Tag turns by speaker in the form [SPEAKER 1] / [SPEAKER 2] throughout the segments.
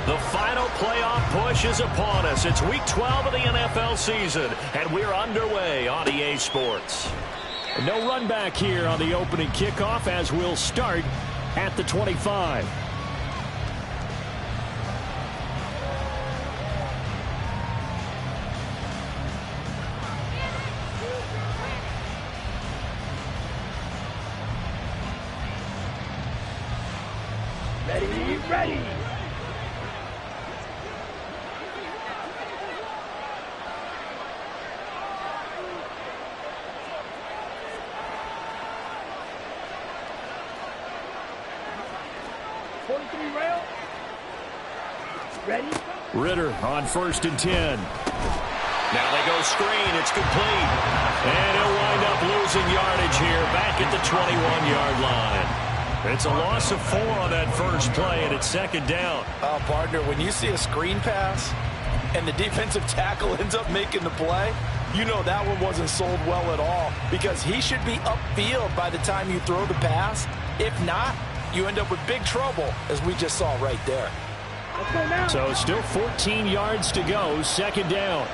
[SPEAKER 1] The final playoff push is upon us. It's Week 12 of the NFL season, and we're underway on EA Sports.
[SPEAKER 2] No run back here on the opening kickoff as we'll start at the 25.
[SPEAKER 3] Ready. 43 rail. Ready.
[SPEAKER 2] Ritter on 1st and 10.
[SPEAKER 1] Now they go screen. It's complete. And he'll wind up losing yardage here back at the 21-yard line. It's a loss of 4 on that first play, and it's 2nd down.
[SPEAKER 4] Partner, when you see a screen pass and the defensive tackle ends up making the play, you know that one wasn't sold well at all because he should be upfield by the time you throw the pass. If not, you end up with big trouble, as we just saw right there.
[SPEAKER 3] Let's go now.
[SPEAKER 2] So still 14 yards to go, 2nd down.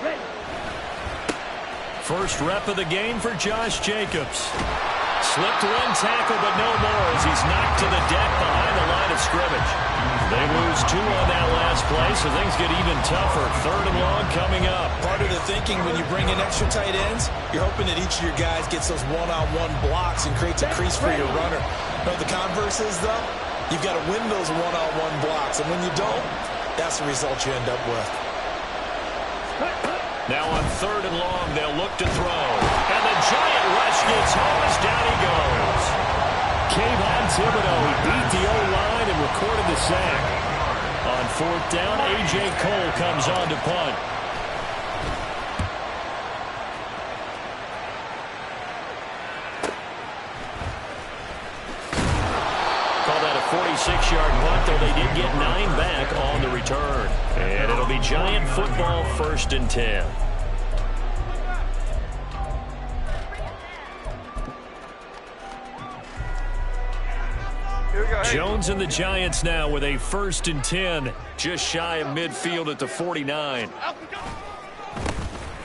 [SPEAKER 3] Ready.
[SPEAKER 1] First rep of the game for Josh Jacobs. Slipped one tackle, but no more as he's knocked to the deck behind the line of scrimmage. They lose 2 on that last play, so things get even tougher. 3rd and long coming up.
[SPEAKER 4] Part of the thinking when you bring in extra tight ends, you're hoping that each of your guys gets those one-on-one blocks and creates a crease for your runner. But the converse is, though, you've got to win those one-on-one blocks, and when you don't, that's the result you end up with.
[SPEAKER 1] Now on 3rd and long, they'll look to throw. And the giant rush gets home as down he goes. Kayvon Thibodeau, he beat the O-line and recorded the sack. On 4th down, A.J. Cole comes on to punt. Call that a 46-yard punt, though they did get 9 back on the return. And it'll be Giant football, 1st and 10. Jones and the Giants now with a 1st and 10, just shy of midfield at the 49.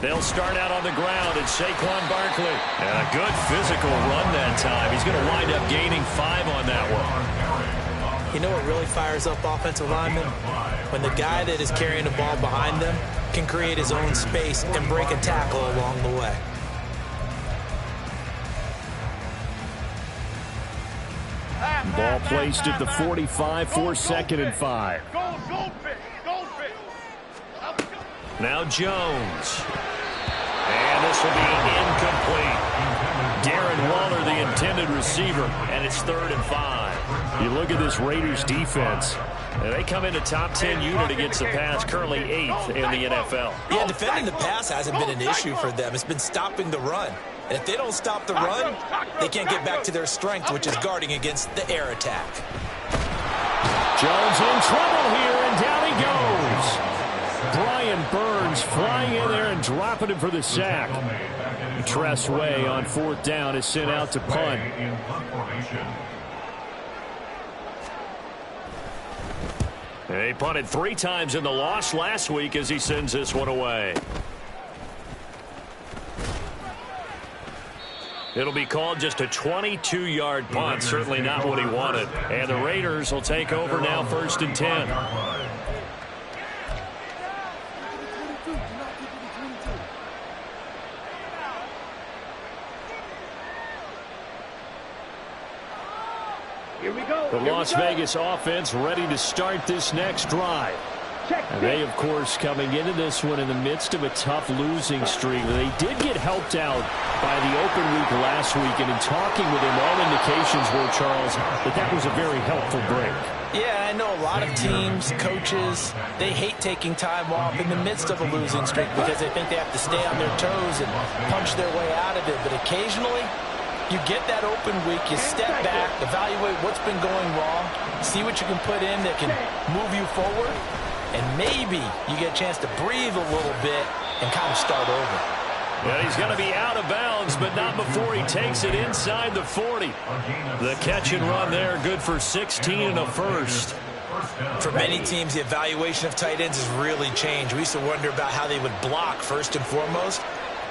[SPEAKER 1] They'll start out on the ground, and Saquon Barkley. And a good physical run that time. He's going to wind up gaining 5 on that one.
[SPEAKER 4] You know what really fires up offensive linemen? When the guy that is carrying the ball behind them can create his own space and break a tackle along the way.
[SPEAKER 2] Ball placed at the 45 for 2nd and 5.
[SPEAKER 1] Now Jones. And this will be incomplete. Darren Waller, the intended receiver, and it's 3rd and 5.
[SPEAKER 2] You look at this Raiders defense.
[SPEAKER 1] And they come into top 10 unit against the pass, currently 8th in the NFL.
[SPEAKER 4] Yeah, defending the pass hasn't been an issue for them. It's been stopping the run. And if they don't stop the run, they can't get back to their strength, which is guarding against the air attack.
[SPEAKER 2] Jones in trouble here, and down he goes. Brian Burns flying in there and dropping him for the sack. Tress Way on 4th down is sent out to punt.
[SPEAKER 1] They punted 3 times in the loss last week as he sends this one away. It'll be called just a 22-yard punt, certainly not what he wanted. And the Raiders will take over now, 1st and 10.
[SPEAKER 3] Here we go.
[SPEAKER 2] The Las Vegas offense ready to start this next drive. And they, of course, coming into this one in the midst of a tough losing streak. They did get helped out by the open week last week, and in talking with him, all indications were, Charles, that was a very helpful break.
[SPEAKER 4] Yeah, I know a lot of teams, coaches, they hate taking time off in the midst of a losing streak because they think they have to stay on their toes and punch their way out of it. But occasionally, you get that open week, you step back, evaluate what's been going wrong, see what you can put in that can move you forward, and maybe you get a chance to breathe a little bit and kind of start over.
[SPEAKER 2] And he's going to be out of bounds, but not before he takes it inside the 40. The catch and run there, good for 16 and a first.
[SPEAKER 4] For many teams, the evaluation of tight ends has really changed. We used to wonder about how they would block first and foremost.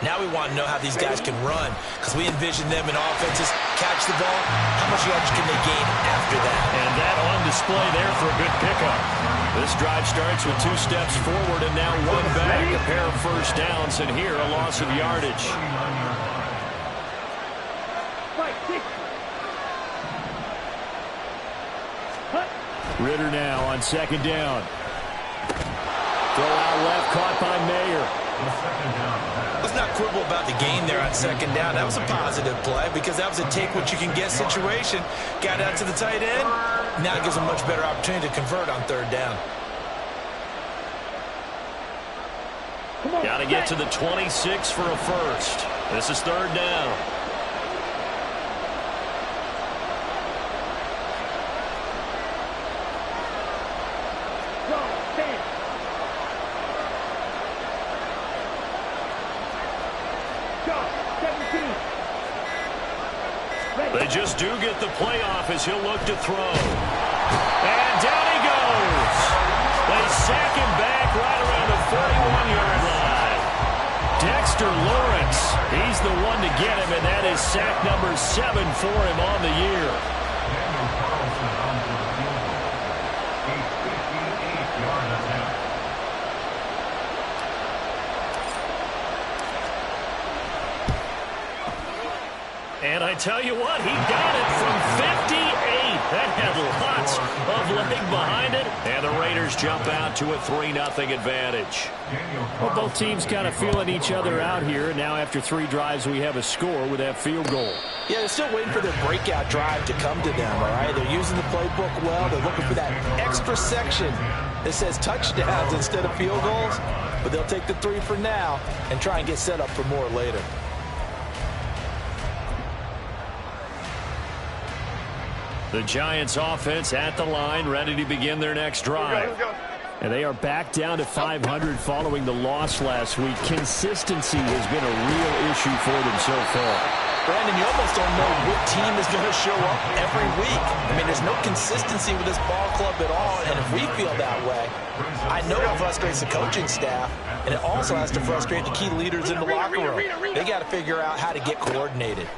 [SPEAKER 4] Now we want to know how these guys can run, because we envision them in offenses catch the ball. How much yardage can they gain after that?
[SPEAKER 2] And that on display there for a good pickup. This drive starts with 2 steps forward and now 1 back. A pair of first downs, and here a loss of yardage. Ritter now on second down. Throw out left, caught by Mayer.
[SPEAKER 4] Let's not quibble about the gain there on second down. That was a positive play because that was a take-what-you-can-get situation. Got out to the tight end. Now it gives a much better opportunity to convert on third down.
[SPEAKER 2] Got to get to the 26 for a first. This is third down. They just do get the playoff as he'll look to throw. And down he goes. They sack him back right around the 41-yard line. Dexter Lawrence, he's the one to get him, and that is sack number 7 for him on the year. And I tell you what, he got it from 58. That had lots of leg behind it. And the Raiders jump out to a 3-0 advantage. Well, both teams kind of feeling each other out here. Now after 3 drives, we have a score with that field goal.
[SPEAKER 4] Yeah, they're still waiting for their breakout drive to come to them, all right? They're using the playbook well. They're looking for that extra section that says touchdowns instead of field goals. But they'll take the 3 for now and try and get set up for more later.
[SPEAKER 2] The Giants offense at the line, ready to begin their next drive. And they are back down to 500 following the loss last week. Consistency has been a real issue for them so far.
[SPEAKER 4] Brandon, you almost don't know what team is going to show up every week. I mean, there's no consistency with this ball club at all, and if we feel that way, I know it frustrates the coaching staff, and it also has to frustrate the key leaders in the locker room. They got to figure out how to get coordinated.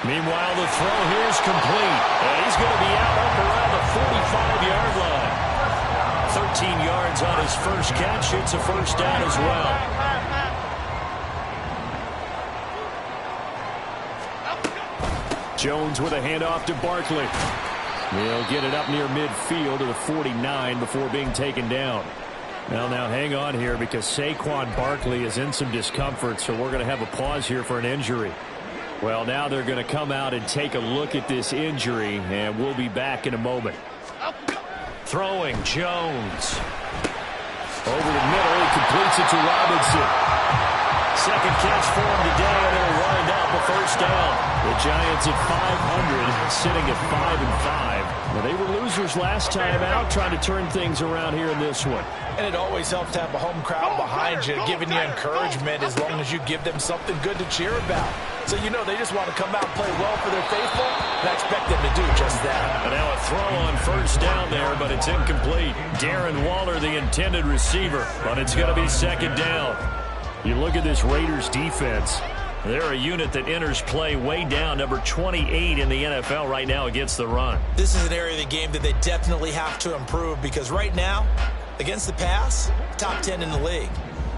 [SPEAKER 2] Meanwhile, the throw here is complete. And he's going to be out up around the 45-yard line. 13 yards on his first catch. It's a first down as well. Jones with a handoff to Barkley. He'll get it up near midfield to the 49 before being taken down. Now hang on here because Saquon Barkley is in some discomfort, so we're going to have a pause here for an injury. Well, now they're going to come out and take a look at this injury, and we'll be back in a moment. Throwing, Jones. Over the middle, he completes it to Robinson. Second catch for him today, and it'll wind up a first down. The Giants at 500, sitting at 5-5. Well, they were losers last time out, trying to turn things around here in this one.
[SPEAKER 4] And it always helps to have a home crowd behind you, giving you encouragement as long as you give them something good to cheer about. So you know they just want to come out and play well for their faithful, and I expect them to do just that.
[SPEAKER 2] And now a throw on first down there, but it's incomplete. Darren Waller, the intended receiver, but it's going to be second down. You look at this Raiders defense. They're a unit that enters play way down, number 28 in the NFL right now against the run.
[SPEAKER 4] This is an area of the game that they definitely have to improve because right now, against the pass, top 10 in the league.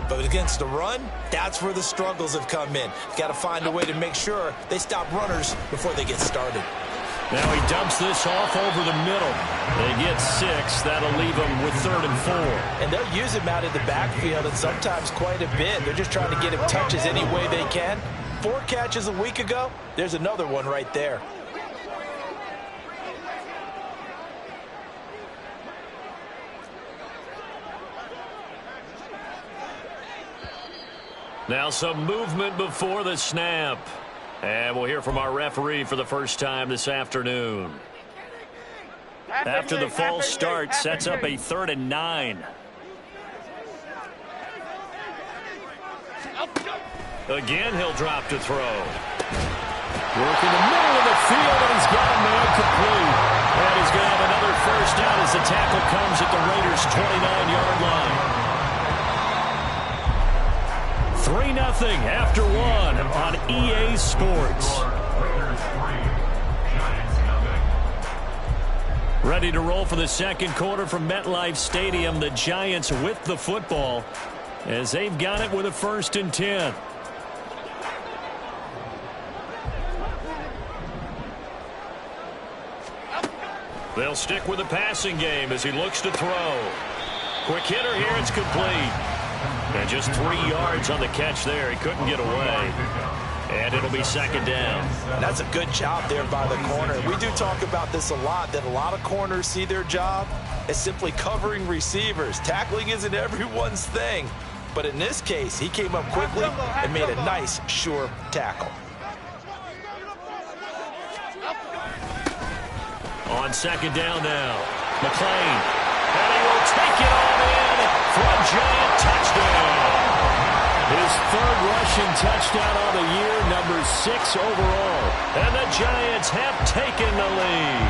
[SPEAKER 4] But against the run, that's where the struggles have come in. Got to find a way to make sure they stop runners before they get started.
[SPEAKER 2] Now he dumps this off over the middle. They get 6. That'll leave them with 3rd and 4.
[SPEAKER 4] And they'll use him out in the backfield and sometimes quite a bit. They're just trying to get him touches any way they can. 4 catches a week ago. There's another one right there.
[SPEAKER 2] Now some movement before the snap. And we'll hear from our referee for the first time this afternoon. After the false start, sets up a 3rd and 9.
[SPEAKER 1] Again, he'll drop to throw.
[SPEAKER 2] Working the middle of the field, and he's got a man complete. And he's going to have another first down as the tackle comes at the Raiders' 29-yard line. 3-0 after one on EA Sports. Ready to roll for the second quarter from MetLife Stadium. The Giants with the football as they've got it with a 1st and 10. They'll stick with the passing game as he looks to throw. Quick hitter here, it's complete. And just 3 yards on the catch there. He couldn't get away. And it'll be 2nd down.
[SPEAKER 4] That's a good job there by the corner. We do talk about this a lot, that a lot of corners see their job as simply covering receivers. Tackling isn't everyone's thing. But in this case, he came up quickly and made a nice, sure tackle.
[SPEAKER 2] On 2nd down now, McLean. And he will take it on in for a Giant touchdown. His 3rd rushing touchdown of the year, number 6 overall. And the Giants have taken the lead.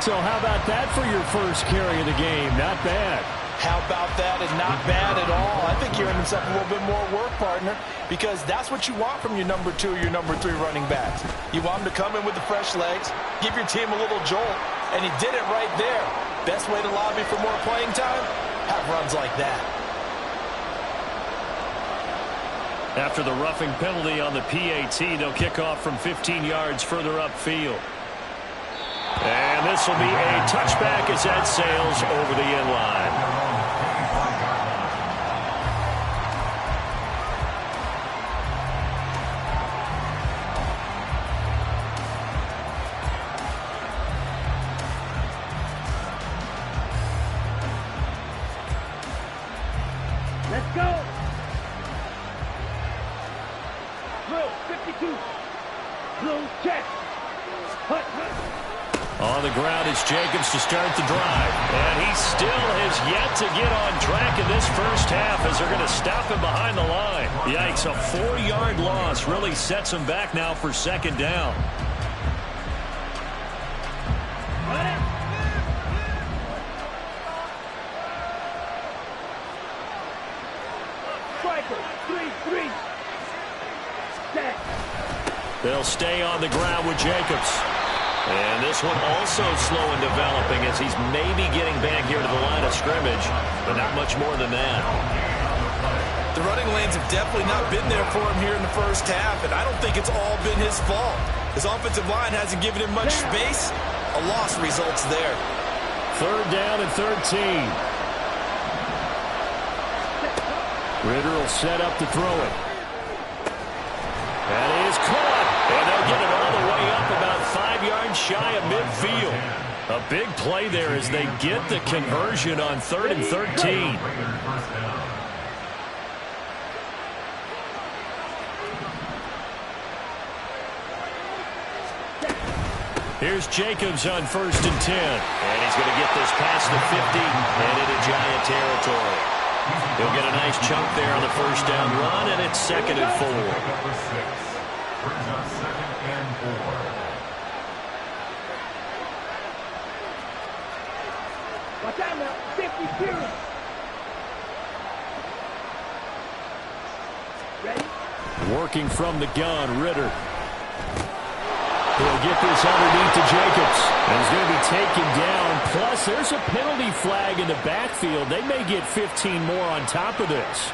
[SPEAKER 2] So how about that for your first carry of the game? Not bad.
[SPEAKER 4] How about that? And not bad at all. I think you're earning himself a little bit more work, partner, because that's what you want from your number 2 or your number 3 running backs. You want them to come in with the fresh legs, give your team a little jolt, and he did it right there. Best way to lobby for more playing time? Have runs like that.
[SPEAKER 2] After the roughing penalty on the PAT, they'll kick off from 15 yards further upfield. And this will be a touchback as that sails over the end line.
[SPEAKER 3] Let's go. Drill 52. Drill check. Hut, hut.
[SPEAKER 2] On the ground is Jacobs to start the drive. And he still has yet to get on track in this first half as they're going to stop him behind the line. Yikes, a 4-yard loss really sets him back now for 2nd down. They'll stay on the ground with Jacobs. And this one also slow in developing as he's maybe getting back here to the line of scrimmage, but not much more than that.
[SPEAKER 4] The running lanes have definitely not been there for him here in the first half, and I don't think it's all been his fault. His offensive line hasn't given him much space. A loss results there.
[SPEAKER 2] 3rd down and 13. Ritter will set up to throw it. That is caught. And they'll get it all the way up about 5 yards shy of midfield. A big play there as they get the conversion on 3rd and 13. Here's Jacobs on 1st and 10. And he's going to get this past the 50 and into Giant territory. He'll get a nice chunk there on the first down run, and it's 2nd and 4.
[SPEAKER 3] Watch out now. 50 period. Ready?
[SPEAKER 2] Working from the gun, Ritter. He'll get this underneath to Jacobs. And he's going to be taken down. Plus, there's a penalty flag in the backfield. They may get 15 more on top of this.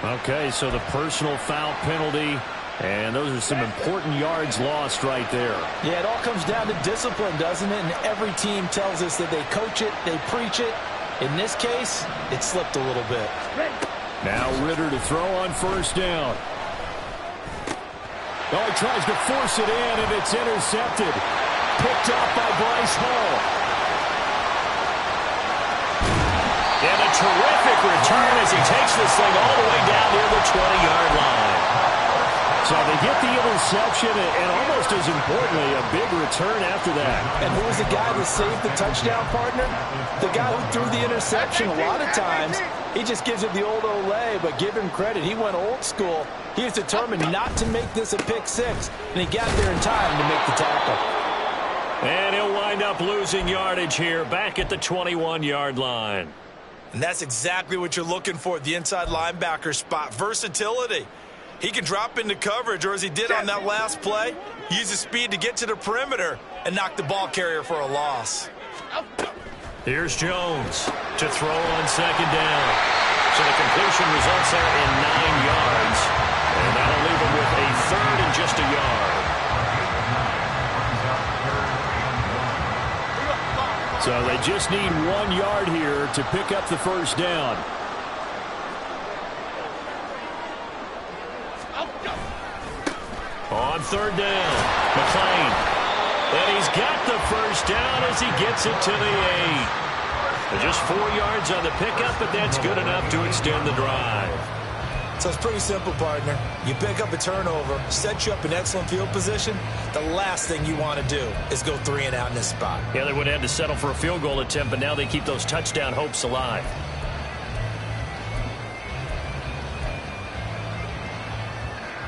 [SPEAKER 2] Okay, so the personal foul penalty. And those are some important yards lost right there.
[SPEAKER 4] Yeah, it all comes down to discipline, doesn't it? And every team tells us that they coach it, they preach it. In this case, it slipped a little bit.
[SPEAKER 2] Now Ritter to throw on 1st down. Oh, he tries to force it in, and it's intercepted. Picked off by Bryce Hall. And a terrific return as he takes this thing all the way down near the 20-yard line. So they get the interception, and almost as importantly, a big return after that.
[SPEAKER 4] And who was the guy that saved the touchdown, partner? The guy who threw the interception. A lot of times, he just gives it the old Olay, but give him credit. He went old school. He was determined not to make this a pick six, and he got there in time to make the tackle.
[SPEAKER 2] And he'll wind up losing yardage here, back at the 21-yard line.
[SPEAKER 5] And that's exactly what you're looking for, the inside linebacker spot. Versatility. He can drop into coverage, or as he did on that last play, use his speed to get to the perimeter and knock the ball carrier for a loss.
[SPEAKER 2] Here's Jones to throw on second down. So the completion results there in 9 yards. And that'll leave him with a third and just a yard. So they just need 1 yard here to pick up the first down. On third down, McClain. And he's got the first down as he gets it to the 8. Just 4 yards on the pickup, but that's good enough to extend the drive.
[SPEAKER 5] So it's pretty simple, partner. You pick up a turnover, set you up in excellent field position. The last thing you want to do is go 3 and out in this spot.
[SPEAKER 2] Yeah, they would have had to settle for a field goal attempt, but now they keep those touchdown hopes alive.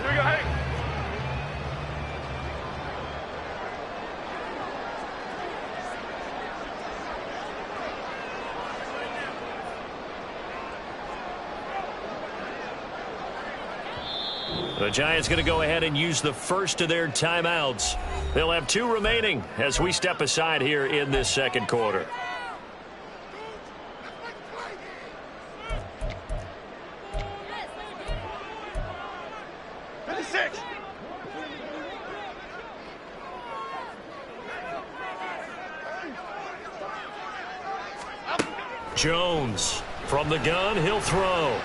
[SPEAKER 3] Here we go, hey.
[SPEAKER 2] The Giants going to go ahead and use the first of their timeouts. They'll have 2 remaining as we step aside here in this second quarter. Jones from the gun, he'll throw.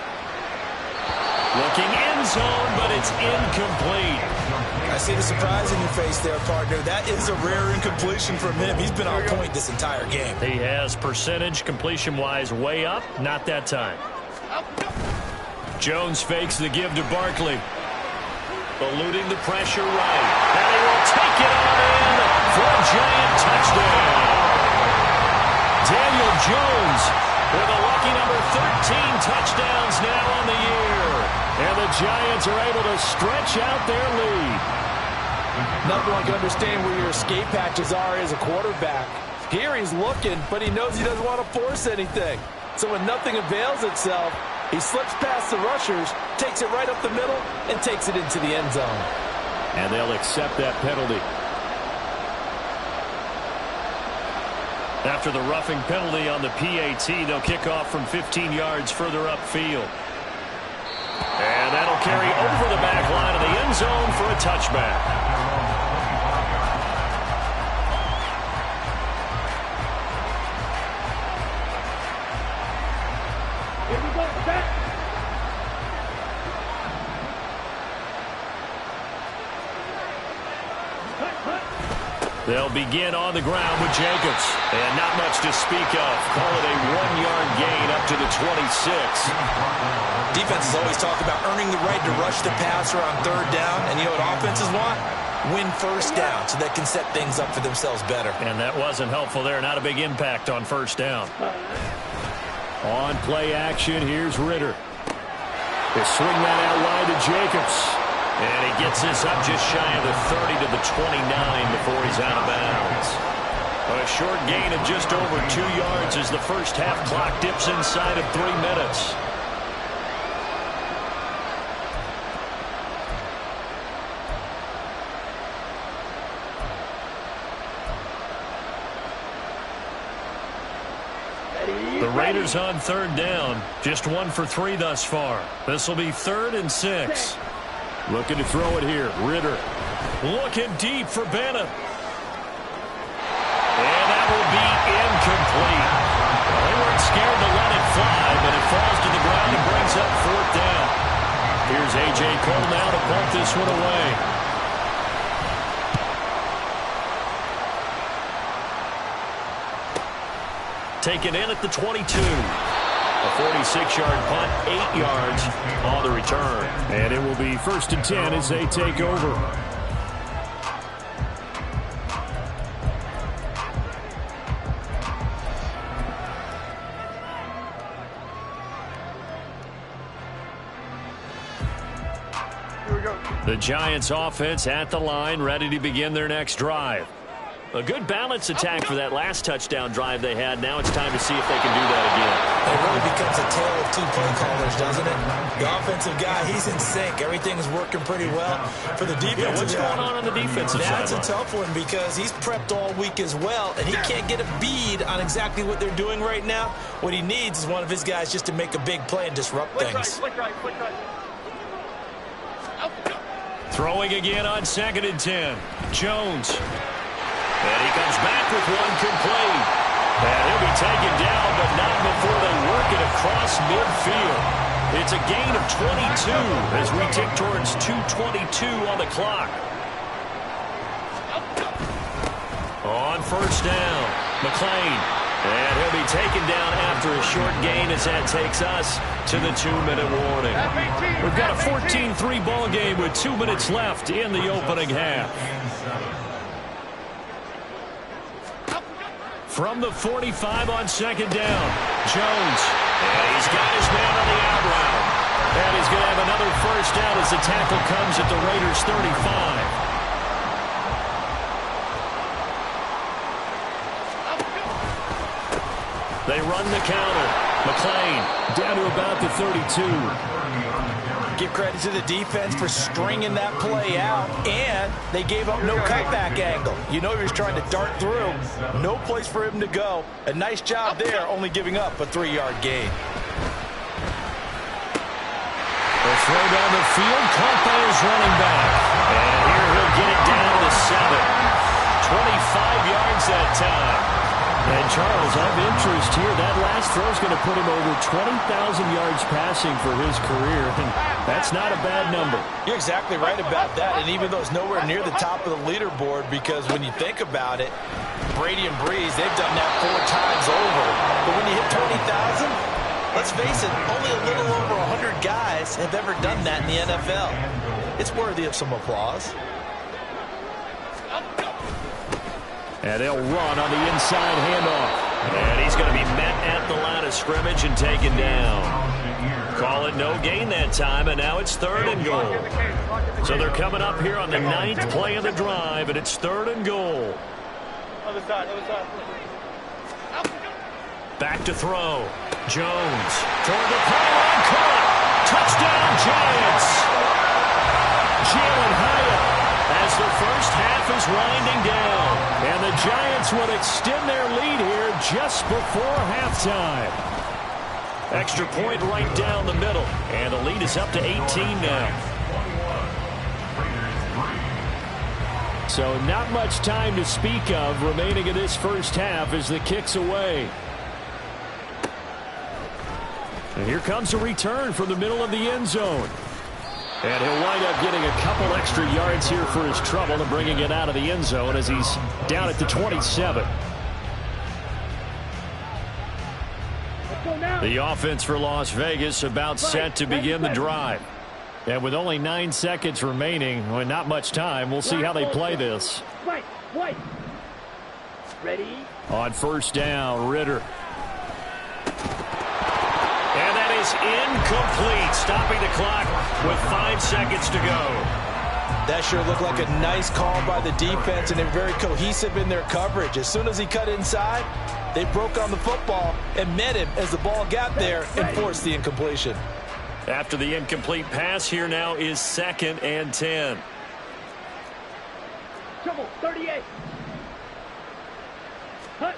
[SPEAKER 2] Looking end zone, but it's incomplete.
[SPEAKER 5] I see the surprise in your face there, partner. That is a rare incompletion from him. He's been on point this entire game.
[SPEAKER 2] He has percentage completion-wise way up, not that time. Jones fakes the give to Barkley. Eluding the pressure right. And he will take it on in for a giant touchdown. Daniel Jones with a lucky number 13 touchdowns now on the year. And the Giants are able to stretch out their lead.
[SPEAKER 4] Nothing like understand where your escape patches are as a quarterback. Here he's looking, but he knows he doesn't want to force anything. So when nothing avails itself, he slips past the rushers, takes it right up the middle, and takes it into the end zone.
[SPEAKER 2] And they'll accept that penalty. After the roughing penalty on the PAT, they'll kick off from 15 yards further upfield. And that'll carry over the back line of the end zone for a touchback.
[SPEAKER 3] Here we go, back.
[SPEAKER 2] They'll begin on the ground with Jacobs. And not much to speak of. Call it a 1-yard gain up to the 26.
[SPEAKER 5] Defenses always talk about earning the right to rush the passer on third down. And you know what offenses want? Win first down so they can set things up for themselves better.
[SPEAKER 2] And that wasn't helpful there. Not a big impact on first down. On play action, here's Ritter. They swing that out wide to Jacobs. And he gets this up just shy of the 30 to the 29 before he's out of bounds. A short gain of just over 2 yards as the first half clock dips inside of 3 minutes. The Raiders on third down. Just 1 for 3 thus far. This will be 3rd and 6. Looking to throw it here. Ritter looking deep for Bennett. And that will be incomplete. They weren't scared to let it fly, but it falls to the ground and brings up 4th down. Here's A.J. Cole now to punt this one away. Taken in at the 22. A 46-yard punt, 8 yards on the return.
[SPEAKER 1] And it will be 1st and 10 as they take over.
[SPEAKER 2] The Giants offense at the line, ready to begin their next drive. A good balanced attack for that last touchdown drive they had. Now it's time to see if they can do that again.
[SPEAKER 4] It really becomes a tale of two play callers, doesn't it? The offensive guy, he's in sync. Everything's working pretty well. For the defensive guy,
[SPEAKER 2] what's going on the defensive side?
[SPEAKER 4] That's a tough one because he's prepped all week as well, and he can't get a bead on exactly what they're doing right now. What he needs is one of his guys just to make a big play and disrupt things.
[SPEAKER 2] Throwing again on 2nd and 10. Jones. And he comes back with one complete. And he'll be taken down, but not before they work it across midfield. It's a gain of 22 as we tick towards 2:22 on the clock. On 1st down, McLean. And he'll be taken down after a short gain as that takes us to the 2-minute warning. We've got a 14-3 ball game with 2 minutes left in the opening half. From the 45 on 2nd down, Jones. And he's got his man on the out route. And he's going to have another 1st down as the tackle comes at the Raiders' 35. They run the counter. McLean down to about the 32.
[SPEAKER 4] Give credit to the defense for stringing that play out, and they gave up no cutback angle. You know he was trying to dart through. No place for him to go. A nice job there, only giving up a 3-yard gain.
[SPEAKER 2] The throw down the field, caught by his running back. And here he'll get it down to 7. 25 yards that time.
[SPEAKER 1] And Charles, I have interest here. That last throw is going to put him over 20,000 yards passing for his career, and that's not a bad number.
[SPEAKER 4] You're exactly right about that, and even though it's nowhere near the top of the leaderboard, because when you think about it, Brady and Breeze, they've done that 4 times over. But when you hit 20,000, let's face it, only a little over 100 guys have ever done that in the NFL. It's worthy of some applause.
[SPEAKER 2] And they'll run on the inside handoff. And he's going to be met at the line of scrimmage and taken down. Call it no gain that time, and now it's 3rd and goal. So they're coming up here on the 9th play of the drive, and it's 3rd and goal.
[SPEAKER 3] Other side, other side.
[SPEAKER 2] Back to throw. Jones toward the pylon, caught. Touchdown, Giants. Jalen Hyatt as the first half is winding down. And the Giants will extend their lead here just before halftime. Extra point right down the middle. And the lead is up to 18 now. So not much time to speak of remaining in this first half as the kick's away. And here comes a return from the middle of the end zone. And he'll wind up getting a couple extra yards here for his trouble and bringing it out of the end zone as he's down at the 27. The offense for Las Vegas about set to begin the drive. And with only 9 seconds remaining, well, not much time, we'll see how they play this.
[SPEAKER 3] Ready?
[SPEAKER 2] On 1st down, Ritter. And that is incomplete, stopping the clock with 5 seconds to go.
[SPEAKER 4] That sure looked like a nice call by the defense, and they're very cohesive in their coverage. As soon as he cut inside, they broke on the football and met him as the ball got there and forced the incompletion.
[SPEAKER 2] After the incomplete pass, here now is 2nd and 10.
[SPEAKER 3] Trouble, 38. Cut.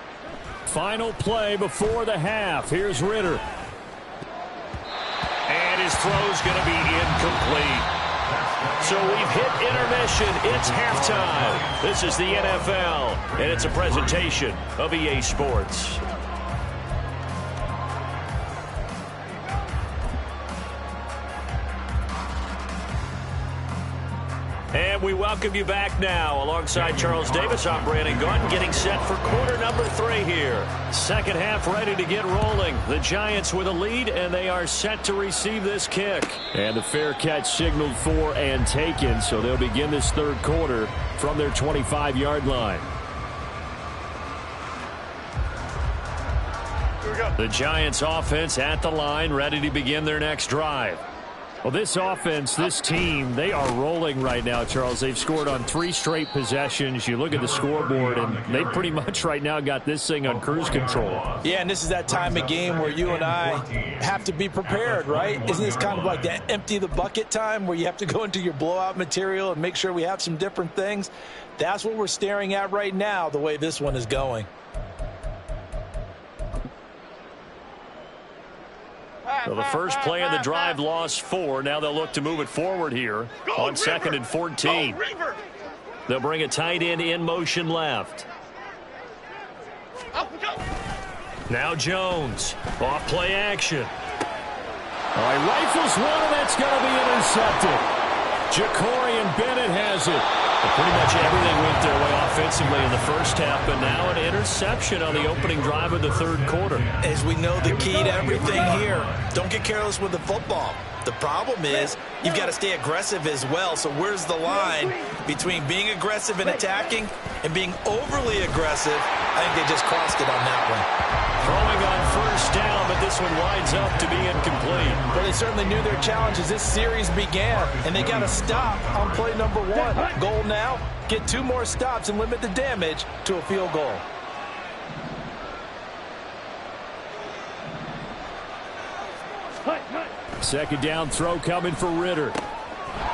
[SPEAKER 2] Final play before the half. Here's Ritter. And his throw's going to be incomplete. So we've hit intermission. It's halftime. This is the NFL, and it's a presentation of EA Sports. And And we welcome you back now. Alongside Charles Davis, I'm Brandon Gordon, getting set for quarter number 3 here. Second half ready to get rolling. The Giants with a lead, and they are set to receive this kick. And the fair catch signaled for and taken, so they'll begin this third quarter from their 25-yard line. The Giants offense at the line, ready to begin their next drive. Well, this offense, this team, they are rolling right now, Charles. They've scored on 3 straight possessions. You look at the scoreboard, and they pretty much right now got this thing on cruise control.
[SPEAKER 4] Yeah, and this is that time of game where you and I have to be prepared, right? Isn't this kind of like that empty the bucket time where you have to go into your blowout material and make sure we have some different things? That's what we're staring at right now, the way this one is going.
[SPEAKER 2] So the first play of the drive lost 4. Now they'll look to move it forward here on 2nd and 14. They'll bring a tight end in motion left. Now Jones. Off play action. All right, rifles one, and that's going to be intercepted. Jacorian Bennett has it. Pretty much everything went their way offensively in the first half, but now an interception on the opening drive of the third quarter.
[SPEAKER 4] As we know, the key to everything here, don't get careless with the football. The problem is you've got to stay aggressive as well. So where's the line between being aggressive and attacking and being overly aggressive? I think they just crossed it on that one.
[SPEAKER 2] Throwing on first down, but this one winds up to be incomplete.
[SPEAKER 4] But they certainly knew their challenge as this series began, and they got to stop on play number 1. Goal now, get 2 more stops and limit the damage to a field goal.
[SPEAKER 2] Second down throw coming for Ritter.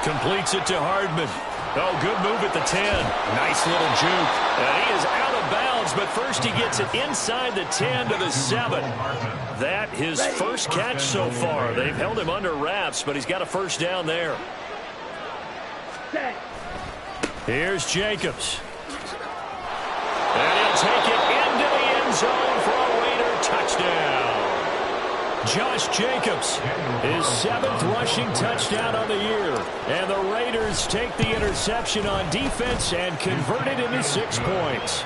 [SPEAKER 2] Completes it to Hardman. Oh, good move at the 10. Nice little juke. And he is out of bounds, but first he gets it inside the 10 to the 7. That his first catch so far. They've held him under wraps, but he's got a first down there. Here's Jacobs. And he'll take it into the end zone for a Raider touchdown. Josh Jacobs, his 7th rushing touchdown on the year. And the Raiders take the interception on defense and convert it into 6 points.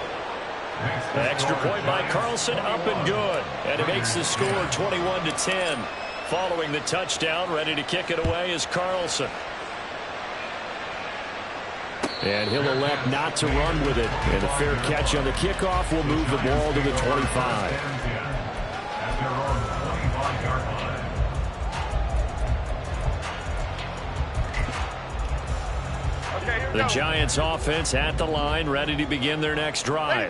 [SPEAKER 2] Extra point by Carlson, up and good. And it makes the score 21-10. Following the touchdown, ready to kick it away is Carlson. And he'll elect not to run with it. And a fair catch on the kickoff will move the ball to the 25. The Giants offense at the line, ready to begin their next drive.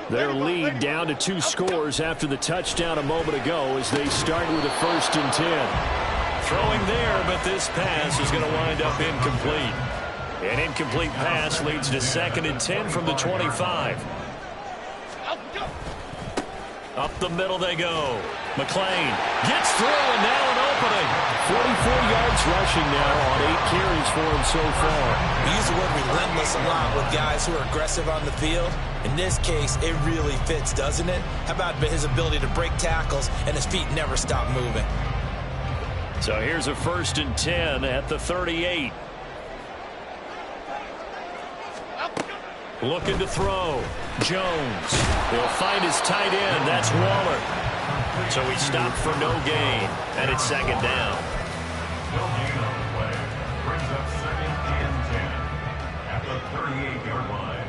[SPEAKER 2] Their lead down to 2 scores after the touchdown a moment ago as they start with a 1st and 10. Throwing there, but this pass is going to wind up incomplete. An incomplete pass leads to 2nd and 10 from the 25. Up the middle they go. McClain gets through, and now an opening. 44 yards rushing now on 8 carries for him so far.
[SPEAKER 4] We use the word relentless a lot with guys who are aggressive on the field. In this case, it really fits, doesn't it? How about his ability to break tackles and his feet never stop moving?
[SPEAKER 2] So here's a 1st and 10 at the 38. Looking to throw. Jones. He'll find his tight end. That's Waller. So he stopped for no gain. And it's 2nd down.
[SPEAKER 6] Brings up 2nd and 10 at the 38-yard line.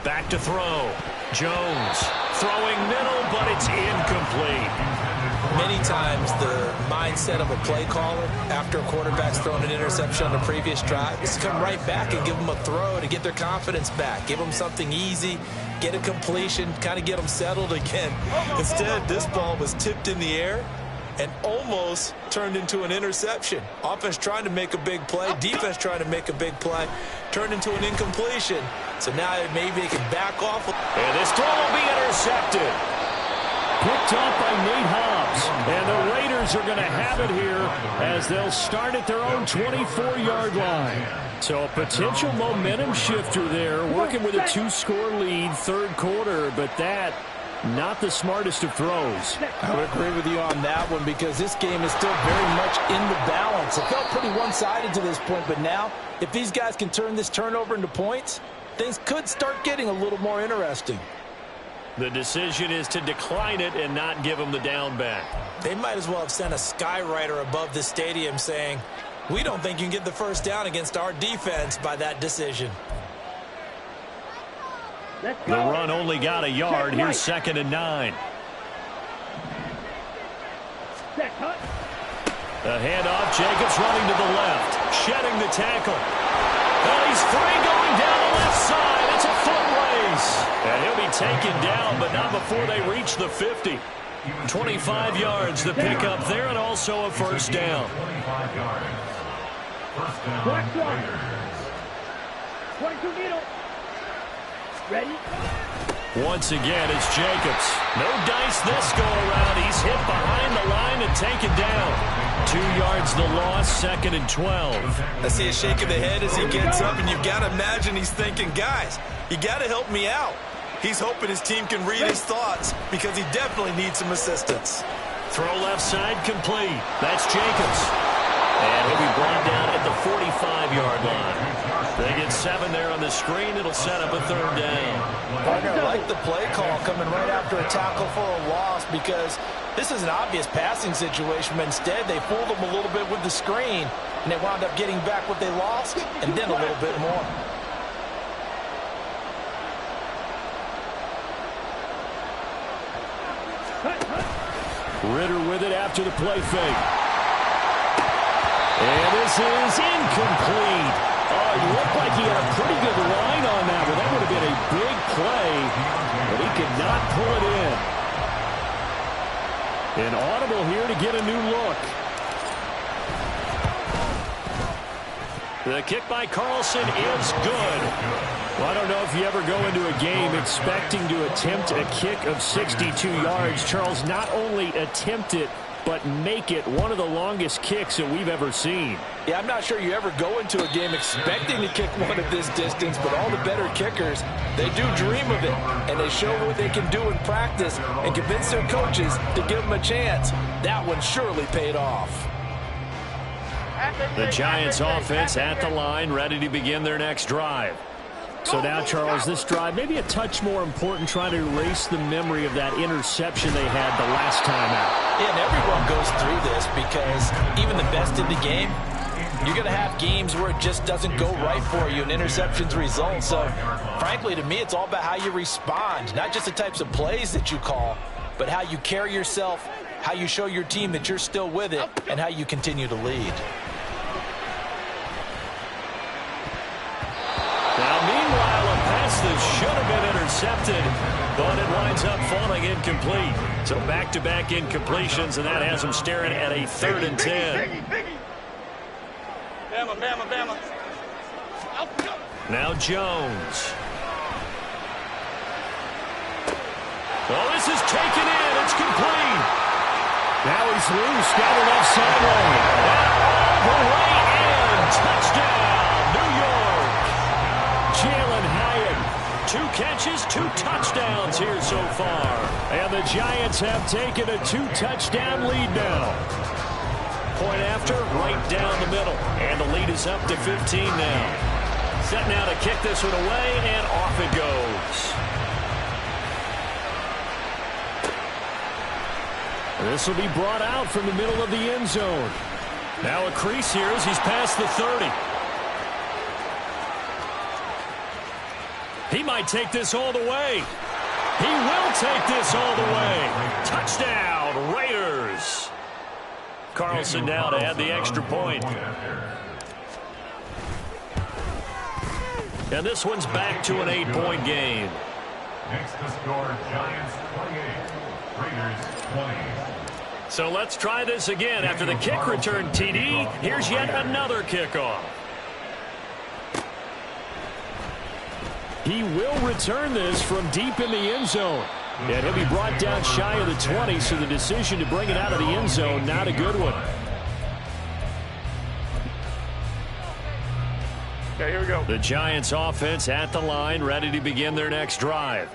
[SPEAKER 2] Back to throw. Jones throwing middle, but it's incomplete.
[SPEAKER 4] Many times the mindset of a play caller after a quarterback's thrown an interception on the previous drive is to come right back and give them a throw to get their confidence back. Give them something easy, get a completion, kind of get them settled again. Instead, this ball was tipped in the air and almost turned into an interception. Offense trying to make a big play, defense trying to make a big play, turned into an incompletion. So now maybe they can back off.
[SPEAKER 2] And this throw will be intercepted. Picked off by Nate Hobbs. And the Raiders are going to have it here as they'll start at their own 24-yard line. So a potential momentum shifter there, working with a 2-score lead, third quarter, but that Not the smartest of throws.
[SPEAKER 4] I would agree with you on that one because this game is still very much in the balance. It felt pretty one-sided to this point, but now if these guys can turn this turnover into points, things could start getting a little more interesting.
[SPEAKER 2] The decision is to decline it and not give them the down back.
[SPEAKER 4] They might as well have sent a skywriter above the stadium saying, we don't think you can get the first down against our defense by that decision.
[SPEAKER 2] The run only got a yard. Here's 2nd and 9. The handoff. Jacobs running to the left. Shedding the tackle. And he's free going down the left side. It's a foot race. And he'll be taken down, but not before they reach the 50. 25 yards the pickup there, and also a first down.
[SPEAKER 6] 25 yards. First down.
[SPEAKER 3] 22 needle. Ready?
[SPEAKER 2] Once again, it's Jacobs. No dice this go around. He's hit behind the line and taken down. 2 yards the loss, 2nd and 12.
[SPEAKER 5] I see a shake of the head as he gets up, and you've got to imagine he's thinking, guys, you got to help me out. He's hoping his team can read his thoughts because he definitely needs some assistance.
[SPEAKER 2] Throw left side complete. That's Jacobs. And he'll be brought down at the 45-yard line. They get 7 there on the screen. It'll set up a 3rd down.
[SPEAKER 4] I like the play call coming right after a tackle for a loss because this is an obvious passing situation, but instead they fooled them a little bit with the screen, and they wound up getting back what they lost and then a little bit more.
[SPEAKER 2] Ritter with it after the play fake. And this is incomplete. Oh, it looked like he had a pretty good line on that one. That would have been a big play, but he could not pull it in. An audible here to get a new look. The kick by Carlson is good. Well, I don't know if you ever go into a game expecting to attempt a kick of 62 yards. Charles, not only attempt it, but make it one of the longest kicks that we've ever seen.
[SPEAKER 4] Yeah, I'm not sure you ever go into a game expecting to kick one of this distance, but all the better kickers, they do dream of it, and they show what they can do in practice and convince their coaches to give them a chance. That one surely paid off.
[SPEAKER 2] The Giants offense at the line, ready to begin their next drive. So now, Charles, this drive maybe a touch more important, trying to erase the memory of that interception they had the last time out.
[SPEAKER 4] Yeah, and everyone goes through this because even the best in the game, you're going to have games where it just doesn't go right for you and interceptions result. So, frankly, to me, it's all about how you respond, not just the types of plays that you call, but how you carry yourself, how you show your team that you're still with it, and how you continue to lead.
[SPEAKER 2] Now, meanwhile, a pass that should have been intercepted, but it winds up falling incomplete. So back-to-back incompletions, and that has them staring at a 3rd and 10.
[SPEAKER 3] Bama.
[SPEAKER 2] Now Jones. Oh, this is taken in. It's complete. Now he's loose down the left sideline. All the way in. Touchdown, New York. Jalen Hyatt, 2 catches, 2 touchdowns here so far. And the Giants have taken a 2-touchdown lead now. Point after, right down the middle. And the lead is up to 15 now. Set now to kick this one away, and off it goes. This will be brought out from the middle of the end zone. Now a crease here as he's past the 30. He might take this all the way. He will take this all the way. Touchdown, Raiders. Carlson now to add the extra point. And this one's back to an 8-point game.
[SPEAKER 6] Next to score, Giants 28, Raiders 20.
[SPEAKER 2] So let's try this again. After the kick return TD, here's yet another kickoff. He will return this from deep in the end zone. And he'll be brought down shy of the 20, so the decision to bring it out of the end zone, not a good one.
[SPEAKER 3] Okay, here we go.
[SPEAKER 2] The Giants offense at the line, ready to begin their next drive.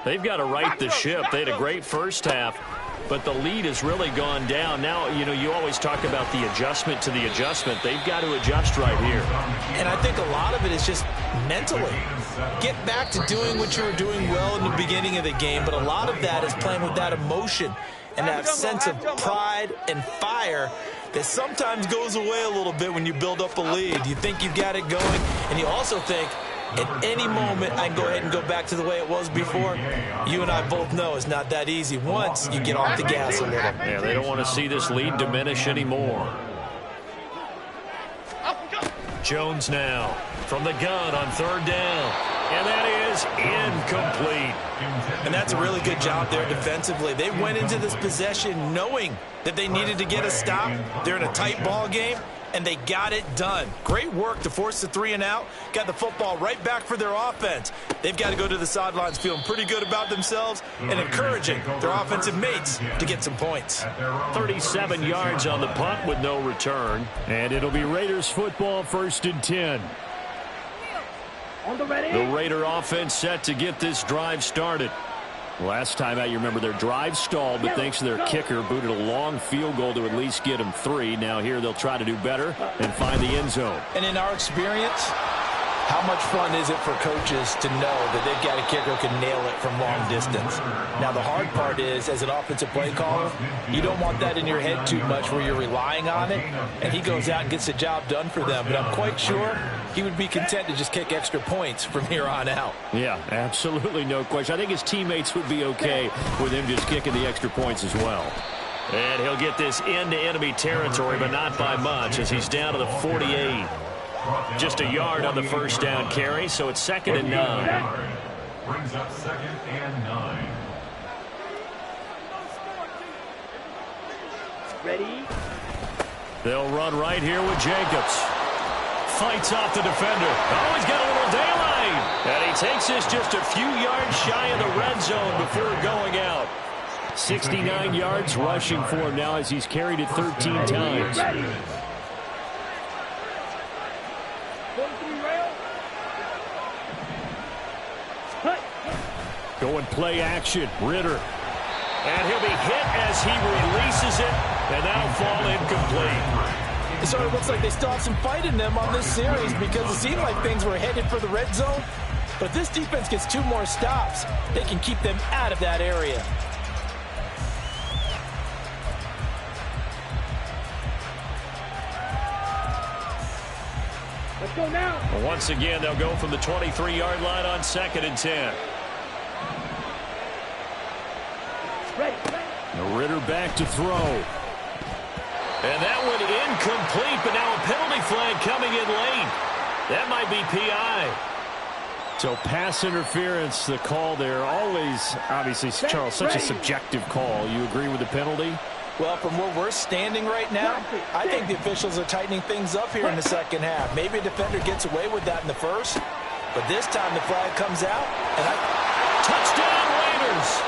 [SPEAKER 2] They've got to right the ship. They had a great first half, but the lead has really gone down. Now, you always talk about the adjustment to the adjustment. They've got to adjust right here.
[SPEAKER 4] And I think a lot of it is just mentally. Get back to doing what you were doing well in the beginning of the game, but a lot of that is playing with that emotion and that sense of pride and fire that sometimes goes away a little bit when you build up a lead. You think you've got it going, and you also think, at any moment, I can go ahead and go back to the way it was before. You and I both know it's not that easy once you get off the gas a little.
[SPEAKER 2] Yeah, they don't want to see this lead diminish anymore. Jones now from the gun on third down. And that is incomplete.
[SPEAKER 4] And that's a really good job there defensively. They went into this possession knowing that they needed to get a stop. They're in a tight ball game, and they got it done. Great work to force the 3 and out. Got the football right back for their offense. They've got to go to the sidelines feeling pretty good about themselves and encouraging their offensive mates to get some points.
[SPEAKER 2] 37 yards on the punt with no return. And it'll be Raiders football, 1st and 10. The Raider offense set to get this drive started. Last time out, you remember their drive stalled, but thanks to their kicker, booted a long field goal to at least get them 3. Now here they'll try to do better and find the end zone.
[SPEAKER 4] And in our experience, how much fun is it for coaches to know that they've got a kicker who can nail it from long distance? Now, the hard part is, as an offensive play caller, you don't want that in your head too much where you're relying on it, and he goes out and gets the job done for them. But I'm quite sure he would be content to just kick extra points from here on out.
[SPEAKER 2] Yeah, absolutely no question. I think his teammates would be okay with him just kicking the extra points as well. And he'll get this into enemy territory, but not by much, as he's down to the 48. Just a yard on the first down carry, so it's 2nd and 9.
[SPEAKER 6] Brings up 2nd and 9.
[SPEAKER 3] Ready?
[SPEAKER 2] They'll run right here with Jacobs. Fights off the defender. Oh, he's got a little daylight. And he takes this just a few yards shy of the red zone before going out. 69 yards rushing for him now as he's carried it 13 times. Going play action. Ritter. And he'll be hit as he releases it, and that'll fall incomplete.
[SPEAKER 4] So it looks like they still have some fight in them on this series because it seemed like things were headed for the red zone. But if this defense gets 2 more stops, they can keep them out of that area.
[SPEAKER 3] Let's go now.
[SPEAKER 2] Well, once again, they'll go from the 23-yard line on 2nd and 10. Now Ritter back to throw. And that one incomplete, but now a penalty flag coming in late. That might be PI. So pass interference, the call there. Always, obviously, Charles, such a subjective call. You agree with the penalty?
[SPEAKER 4] Well, from where we're standing right now, I think the officials are tightening things up here in the second half. Maybe a defender gets away with that in the first, but this time the flag comes out. And
[SPEAKER 2] touchdown Raiders!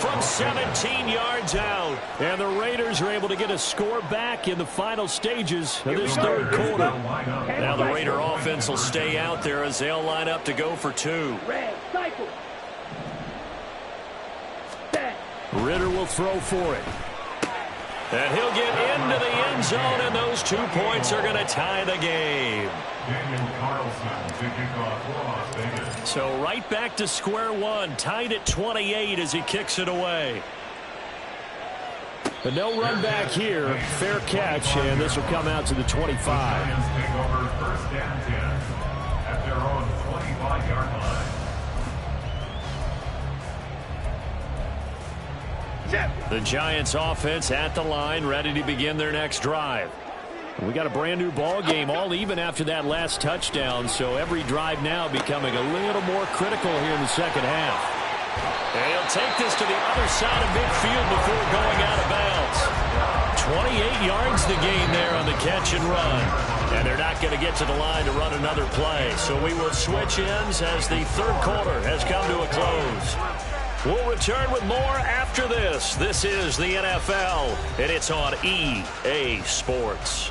[SPEAKER 2] From 17 yards out. And the Raiders are able to get a score back in the final stages of this 3rd quarter. Now the Raider offense will stay out there as they'll line up to go for 2. Ritter will throw for it. And he'll get into the end zone, and those 2 points are going to tie the game. So right back to square one, tied at 28 as he kicks it away. But no run back here. Fair catch, and this will come out to the 25.
[SPEAKER 6] Lions take over 1st and 10 at their own 25-yard line.
[SPEAKER 2] The Giants offense at the line, ready to begin their next drive. We got a brand new ball game, all even after that last touchdown, so every drive now becoming a little more critical here in the second half. And he'll take this to the other side of midfield before going out of bounds. 28 yards the gain there on the catch and run. And they're not going to get to the line to run another play, so we will switch ends as the 3rd quarter has come to a close. We'll return with more after this. This is the NFL, and it's on EA Sports.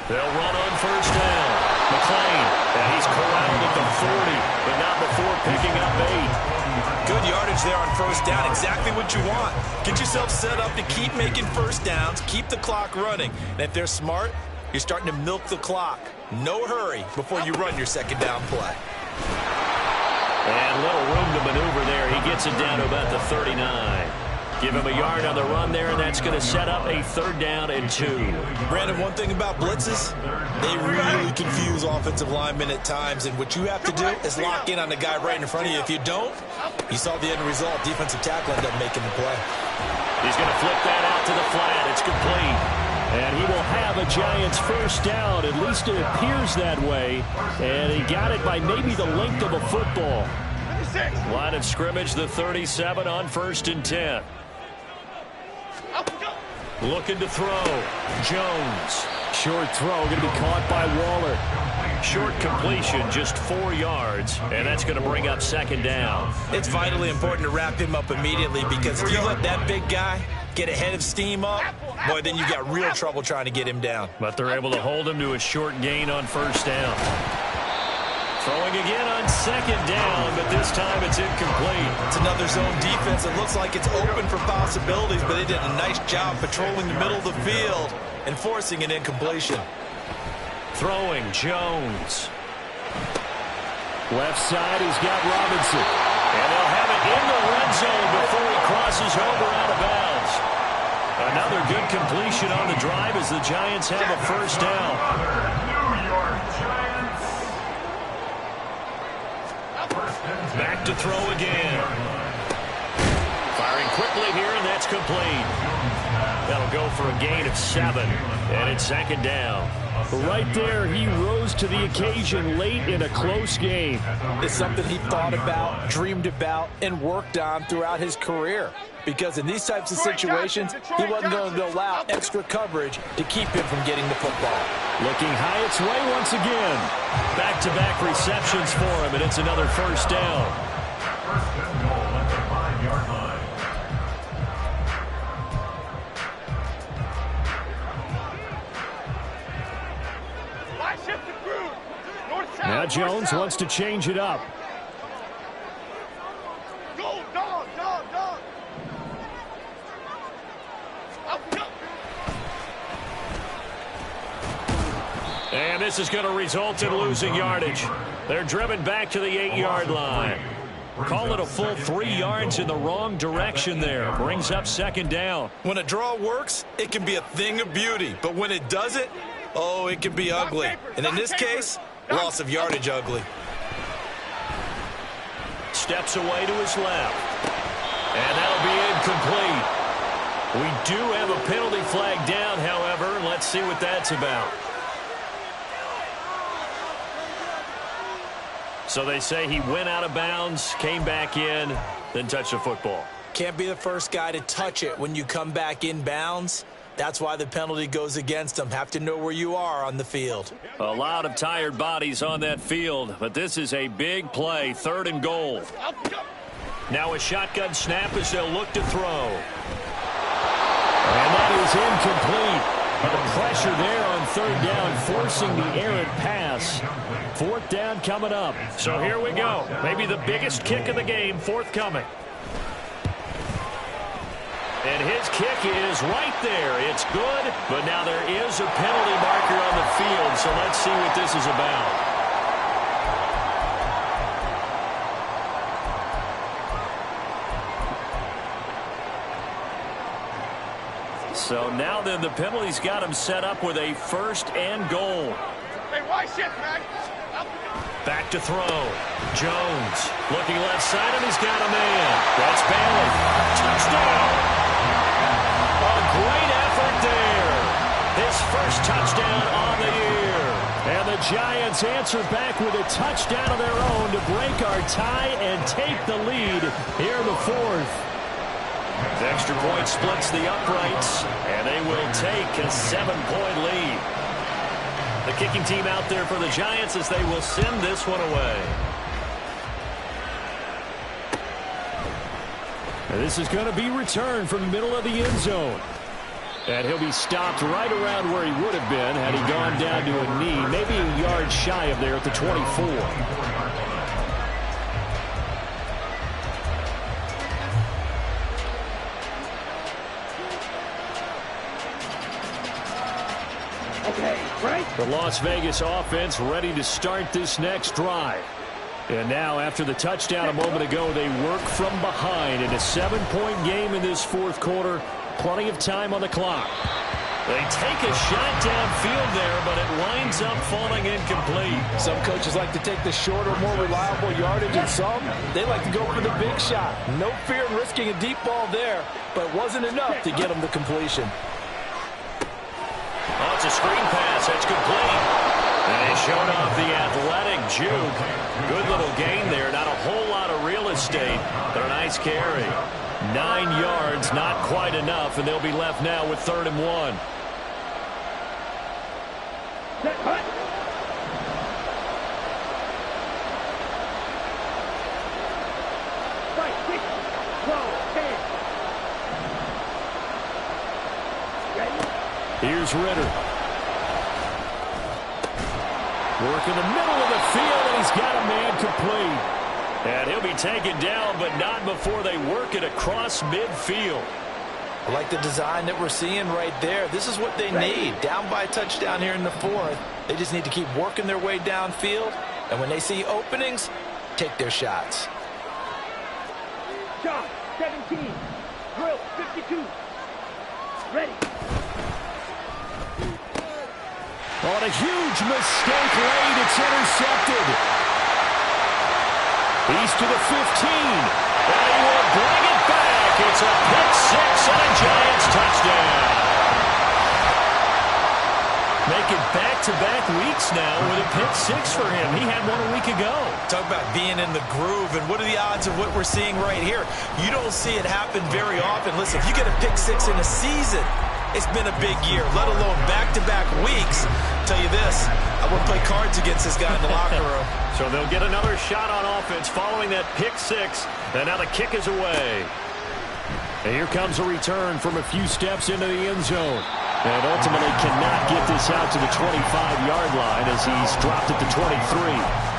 [SPEAKER 2] They'll run on first down. McClain, and he's corralled at the 40, but not before picking up 8.
[SPEAKER 5] Good yardage there on first down. Exactly what you want. Get yourself set up to keep making first downs, keep the clock running. And if they're smart, you're starting to milk the clock. No hurry before you run your second down play.
[SPEAKER 2] And little room to maneuver there. He gets it down to about the 39. Give him a yard on the run there, and that's going to set up a 3rd down and 2.
[SPEAKER 5] Brandon, one thing about blitzes, they really confuse offensive linemen at times, and what you have to do is lock in on the guy right in front of you. If you don't, you saw the end result. Defensive tackle ended up making the play.
[SPEAKER 2] He's going to flip that out to the flat. It's complete. And he will have a Giants first down. At least it appears that way. And he got it by maybe the length of a football. Line of scrimmage, the 37 on 1st and 10. Looking to throw. Jones. Short throw going to be caught by Waller. Short completion, just 4 yards, and that's going to bring up 2nd down.
[SPEAKER 5] It's vitally important to wrap him up immediately, because if you let that big guy get ahead of steam up, boy, then you got real trouble trying to get him down.
[SPEAKER 2] But they're able to hold him to a short gain on first down. Throwing again on 2nd down, but this time it's incomplete.
[SPEAKER 5] It's another zone defense. It looks like it's open for possibilities, but they did a nice job patrolling the middle of the field and forcing an incompletion.
[SPEAKER 2] Throwing, Jones. Left side, he's got Robinson. And they'll have it in the red zone before he crosses over out of bounds. Another good completion on the drive as the Giants have a first down.
[SPEAKER 6] New York Giants.
[SPEAKER 2] Back to throw again. Firing quickly here, and that's complete. That'll go for a gain of 7, and it's 2nd down. Right there, he rose to the occasion late in a close game.
[SPEAKER 4] It's something he thought about, dreamed about, and worked on throughout his career. Because in these types of situations, he wasn't going to allow extra coverage to keep him from getting the football.
[SPEAKER 2] Looking high its way once again. Back-to-back receptions for him, and it's another first down.
[SPEAKER 6] First and goal at the 5-yard line.
[SPEAKER 2] Now Jones wants to change it up.
[SPEAKER 3] Go, dog, dog, dog.
[SPEAKER 2] And this is going to result in losing yardage. They're driven back to the 8-yard line. Call it a full 3 yards in the wrong direction there. Brings up 2nd down.
[SPEAKER 5] When a draw works, it can be a thing of beauty. But when it doesn't, oh, it can be ugly. And in this case, loss of yardage ugly.
[SPEAKER 2] Steps away to his left. And that'll be incomplete. We do have a penalty flag down, however. Let's see what that's about. So they say he went out of bounds, came back in, then touched the football.
[SPEAKER 5] Can't be the first guy to touch it when you come back in bounds. That's why the penalty goes against them. Have to know where you are on the field.
[SPEAKER 2] A lot of tired bodies on that field, but this is a big play, 3rd and goal. Now a shotgun snap as they'll look to throw. And that is incomplete. The pressure there on 3rd down, forcing the errant pass. 4th down coming up. So here we go. Maybe the biggest kick of the game forthcoming. And his kick is right there. It's good, but now there is a penalty marker on the field, so let's see what this is about. So now then the penalty's got him set up with a 1st and goal.
[SPEAKER 3] Hey, why shit, man?
[SPEAKER 2] Back to throw. Jones looking left side, and he's got a man. That's Bailey. Touchdown. A great effort there. His first touchdown on the year. And the Giants answer back with a touchdown of their own to break our tie and take the lead here in the 4th. The extra point splits the uprights, and they will take a 7-point lead. The kicking team out there for the Giants as they will send this one away. And this is going to be returned from the middle of the end zone. And he'll be stopped right around where he would have been had he gone down to a knee, maybe a yard shy of there at the 24. The Las Vegas offense ready to start this next drive. And now, after the touchdown a moment ago, they work from behind in a 7-point game in this fourth quarter. Plenty of time on the clock. They take a shot downfield there, but it winds up falling incomplete.
[SPEAKER 4] Some coaches like to take the shorter, more reliable yardage, and some, they like to go for the big shot. No fear in risking a deep ball there, but it wasn't enough to get them the completion.
[SPEAKER 2] Oh, it's a screen pass. That's complete. And he showed off the athletic juke. Good little gain there. Not a whole lot of real estate, but a nice carry. 9 yards, not quite enough, and they'll be left now with 3rd and 1. Here's Ritter. Work in the middle of the field, and he's got a man complete. And he'll be taken down, but not before they work it across midfield.
[SPEAKER 4] I like the design that we're seeing right there. This is what they need. Down by a touchdown here in the 4th. They just need to keep working their way downfield. And when they see openings, take their shots.
[SPEAKER 3] John, 17. Drill, 52. Ready.
[SPEAKER 2] On a huge mistake late, it's intercepted. He's to the 15, and he will bring it back. It's a pick-6 and a Giants touchdown. Making back-to-back weeks now with a pick-6 for him. He had one a week ago.
[SPEAKER 5] Talk about being in the groove, and what are the odds of what we're seeing right here? You don't see it happen very often. Listen, if you get a pick-6 in a season, it's been a big year, let alone back-to-back weeks. Tell you this, I wouldn't play cards against this guy in the locker room.
[SPEAKER 2] So they'll get another shot on offense following that pick-6, and now the kick is away. And here comes a return from a few steps into the end zone. And ultimately cannot get this out to the 25-yard line as he's dropped at the 23.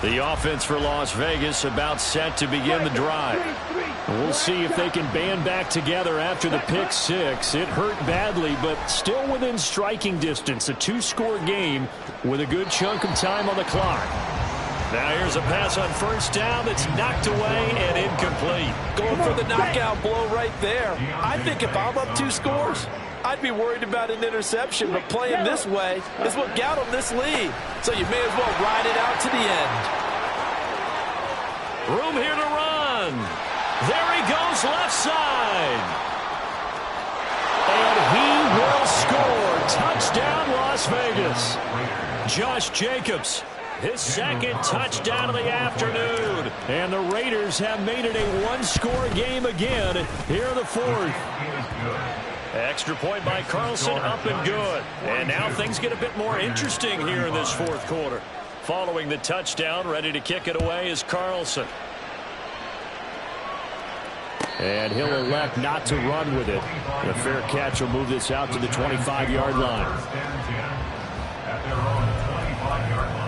[SPEAKER 2] The offense for Las Vegas about set to begin the drive. We'll see if they can band back together after the pick-6. It hurt badly, but still within striking distance. A 2-score game with a good chunk of time on the clock. Now here's a pass on first down that's knocked away and incomplete.
[SPEAKER 4] Going for the knockout blow right there. I think if I'm up 2 scores, I'd be worried about an interception, but playing this way is what got them this lead. So you may as well ride it out to the end.
[SPEAKER 2] Room here to run. There he goes left side. And he will score. Touchdown, Las Vegas. Josh Jacobs, his 2nd touchdown of the afternoon. And the Raiders have made it a 1-score game again here in the 4th. Extra point by Carlson, up and good. And now things get a bit more interesting here in this 4th quarter. Following the touchdown, ready to kick it away is Carlson. And he'll elect not to run with it. A fair catch will move this out to the 25-yard line.
[SPEAKER 6] At their own 25-yard line.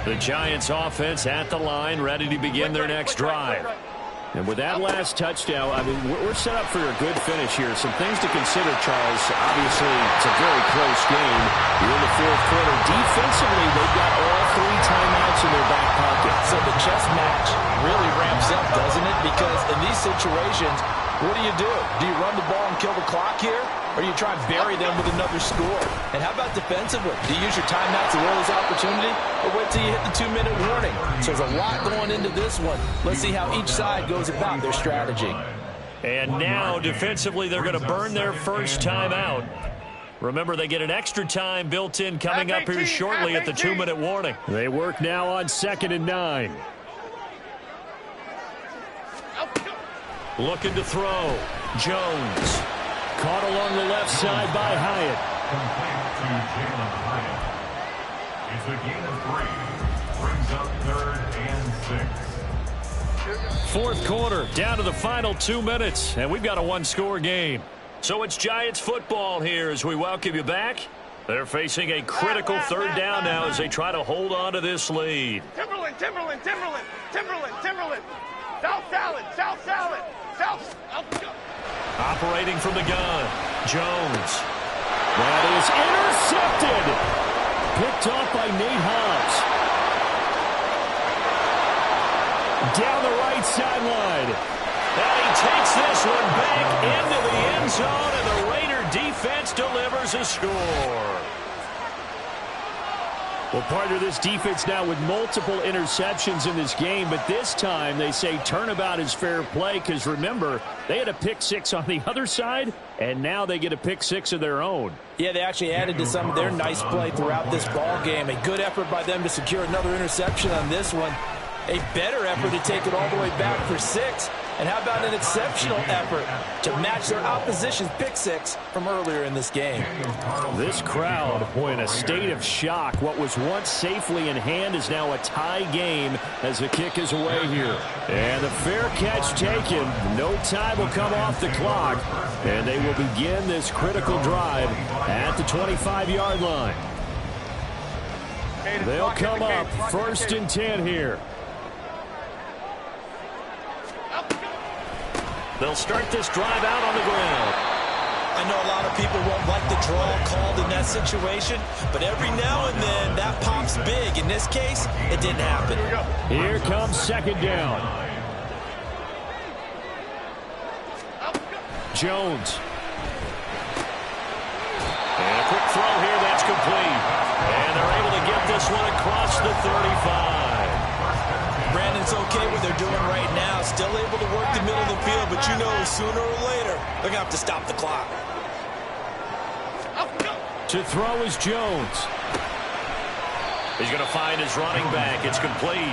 [SPEAKER 2] The Giants offense at the line, ready to begin their next drive. And with that last touchdown, I mean, we're set up for a good finish here. Some things to consider, Charles. Obviously, it's a very close game. You're in the 4th quarter. Defensively, they've got all 3 timeouts in their back pocket.
[SPEAKER 4] So the chess match really ramps up, doesn't it? Because in these situations, what do? Do you run the ball and kill the clock here? Or you try and bury them with another score? And how about defensively? Do you use your timeouts as well as opportunity? Or wait till you hit the 2-minute warning? So there's a lot going into this one. Let's see how each side goes about their strategy.
[SPEAKER 2] And now, defensively, they're going to burn their first timeout. Remember, they get an extra time built in coming up here shortly at the 2-minute warning. They work now on 2nd and 9. Looking to throw. Jones. Caught along the left side by Hyatt.
[SPEAKER 6] Complete to Jalen Hyatt. It's a gain of 3. Brings up 3rd and 6.
[SPEAKER 2] Fourth quarter, down to the final 2 minutes, and we've got a one-score game. So it's Giants football here as we welcome you back. They're facing a critical third down now as they try to hold on to this lead.
[SPEAKER 3] Timberland. South salad.
[SPEAKER 2] Operating from the gun, Jones. That is intercepted. Picked off by Nate Hobbs. Down the right sideline. And he takes this one back into the end zone, and the Raider defense delivers a score. Well, partner, this defense now with multiple interceptions in this game, but this time they say turnabout is fair play because, remember, they had a pick 6 on the other side, and now they get a pick 6 of their own.
[SPEAKER 4] Yeah, they actually added to some of their nice play throughout this ball game. A good effort by them to secure another interception on this one. A better effort to take it all the way back for 6. And how about an exceptional effort to match their opposition's pick 6 from earlier in this game?
[SPEAKER 2] This crowd, boy, in a state of shock. What was once safely in hand is now a tie game as the kick is away here. And the fair catch taken. No time will come off the clock. And they will begin this critical drive at the 25-yard line. They'll come up 1st and 10 here. They'll start this drive out on the ground.
[SPEAKER 5] I know a lot of people won't like the draw called in that situation, but every now and then that pops big. In this case, it didn't happen.
[SPEAKER 2] Here comes 2nd down. Jones. And a quick throw here, that's complete. And they're able to get this one across the 35.
[SPEAKER 5] Brandon's okay what they're doing right now. Still able to work the middle of the field, but you know sooner or later they're going to have to stop the clock.
[SPEAKER 2] To throw is Jones. He's going to find his running back. It's complete.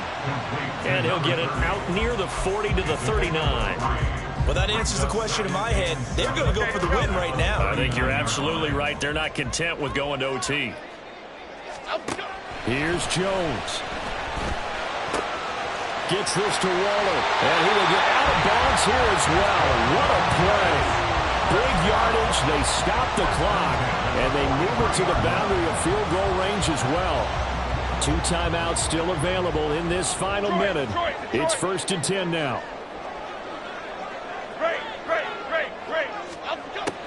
[SPEAKER 2] And he'll get it out near the 40 to the 39.
[SPEAKER 5] Well, that answers the question in my head. They're going to go for the win right now.
[SPEAKER 2] I think you're absolutely right. They're not content with going to OT. Here's Jones. Gets this to Waller, and he will get out of bounds here as well. What a play. Big yardage. They stop the clock, and they move it to the boundary of field goal range as well. 2 timeouts still available in this final minute. It's 1st and 10 now.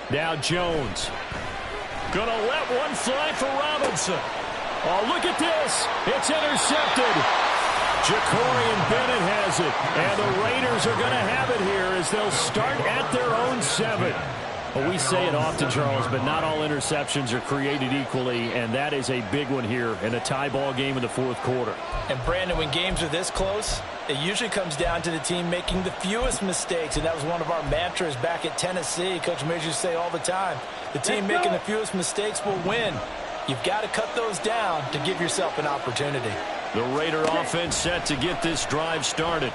[SPEAKER 2] Now Jones. Gonna let one fly for Robinson. Oh, look at this. It's intercepted. Ja'Cory Bennett has it, and the Raiders are going to have it here as they'll start at their own 7. Well, we say it often, Charles, but not all interceptions are created equally, and that is a big one here in a tie ball game in the 4th quarter.
[SPEAKER 4] And, Brandon, when games are this close, it usually comes down to the team making the fewest mistakes, and that was one of our mantras back at Tennessee. Coach Major used to say all the time, the team making the fewest mistakes will win. You've got to cut those down to give yourself an opportunity.
[SPEAKER 2] The Raider offense set to get this drive started.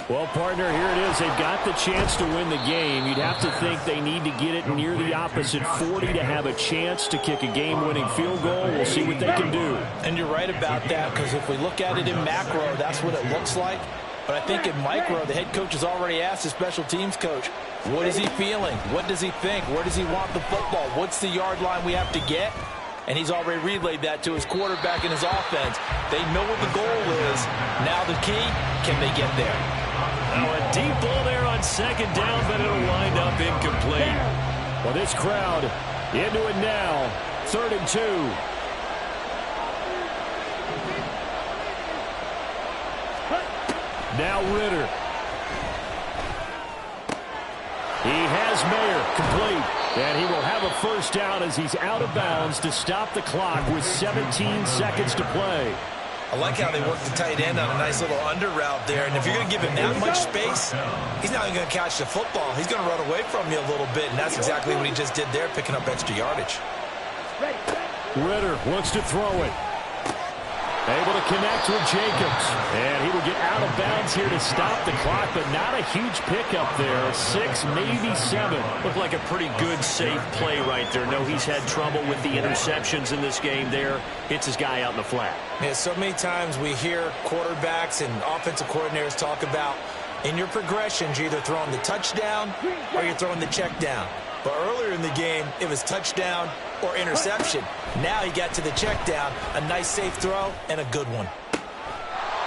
[SPEAKER 2] Well, partner, here it is. They've got the chance to win the game. You'd have to think they need to get it near the opposite 40 to have a chance to kick a game-winning field goal. We'll see what they can do.
[SPEAKER 4] And you're right about that, because if we look at it in macro, that's what it looks like. But I think in micro, the head coach has already asked the special teams coach, what is he feeling? What does he think? Where does he want the football? What's the yard line we have to get? And he's already relayed that to his quarterback and his offense. They know what the goal is. Now the key, can they get there?
[SPEAKER 2] Now a deep ball there on 2nd down, but it'll wind up incomplete. Well, this crowd into it now. 3rd and 2. Now Ritter. He has Mayer complete. And he will have a 1st down as he's out of bounds to stop the clock with 17 seconds to play.
[SPEAKER 5] I like how they work the tight end on a nice little under route there. And if you're going to give him that much space, he's not even going to catch the football. He's going to run away from you a little bit, and that's exactly what he just did there, picking up extra yardage.
[SPEAKER 2] Ritter wants to throw it. Able to connect with Jacobs. And he will get out of bounds here to stop the clock, but not a huge pickup there. 6, maybe 7.
[SPEAKER 1] Looked like a pretty good, safe play right there. No, he's had trouble with the interceptions in this game there. Hits his guy out in the flat.
[SPEAKER 4] Yeah, so many times we hear quarterbacks and offensive coordinators talk about in your progressions, you're either throwing the touchdown or you're throwing the check down. But earlier in the game, it was touchdown or interception. Now he got to the check down, a nice safe throw, and a good one.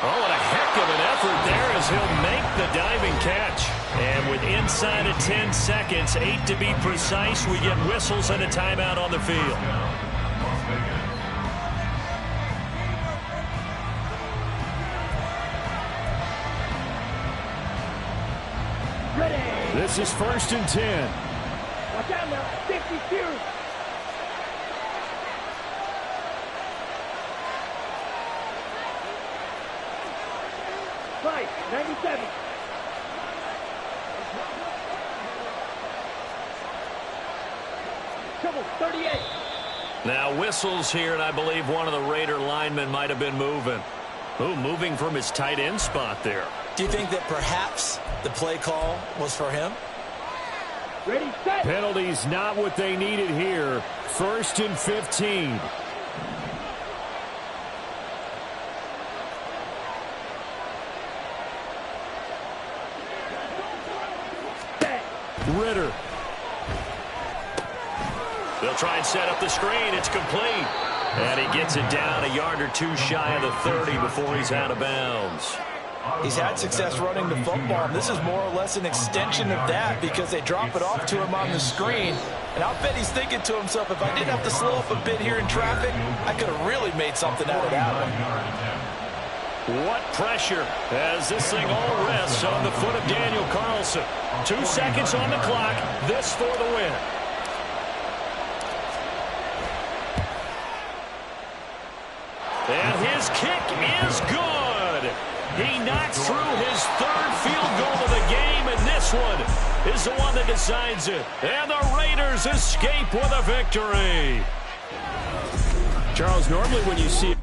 [SPEAKER 1] Oh, and a heck of an effort there as he'll make the diving catch. And with inside of 10 seconds, 8 to be precise, we get whistles and a timeout on the field.
[SPEAKER 2] This is 1st and 10.
[SPEAKER 3] Watch out now. 52. Right, 97. Trouble, 38.
[SPEAKER 1] Now whistles here, and I believe one of the Raider linemen might have been moving. Ooh, moving from his tight end spot there.
[SPEAKER 4] Do you think that perhaps the play call was for him?
[SPEAKER 3] Ready, set.
[SPEAKER 2] Penalties not what they needed here. 1st and 15. Ritter.
[SPEAKER 1] They'll try and set up the screen. It's complete. And he gets it down a yard or 2 shy of the 30 before he's out of bounds.
[SPEAKER 4] He's had success running the football, and this is more or less an extension of that because they drop it off to him on the screen. And I'll bet he's thinking to himself, if I didn't have to slow up a bit here in traffic, I could have really made something out of that one.
[SPEAKER 1] What pressure as this thing all rests on the foot of Daniel Carlson. 2 seconds on the clock. This for the win. And his kick is good. He knocks through his 3rd field goal of the game, and this one is the one that decides it. And the Raiders escape with a victory.
[SPEAKER 2] Charles, normally when you see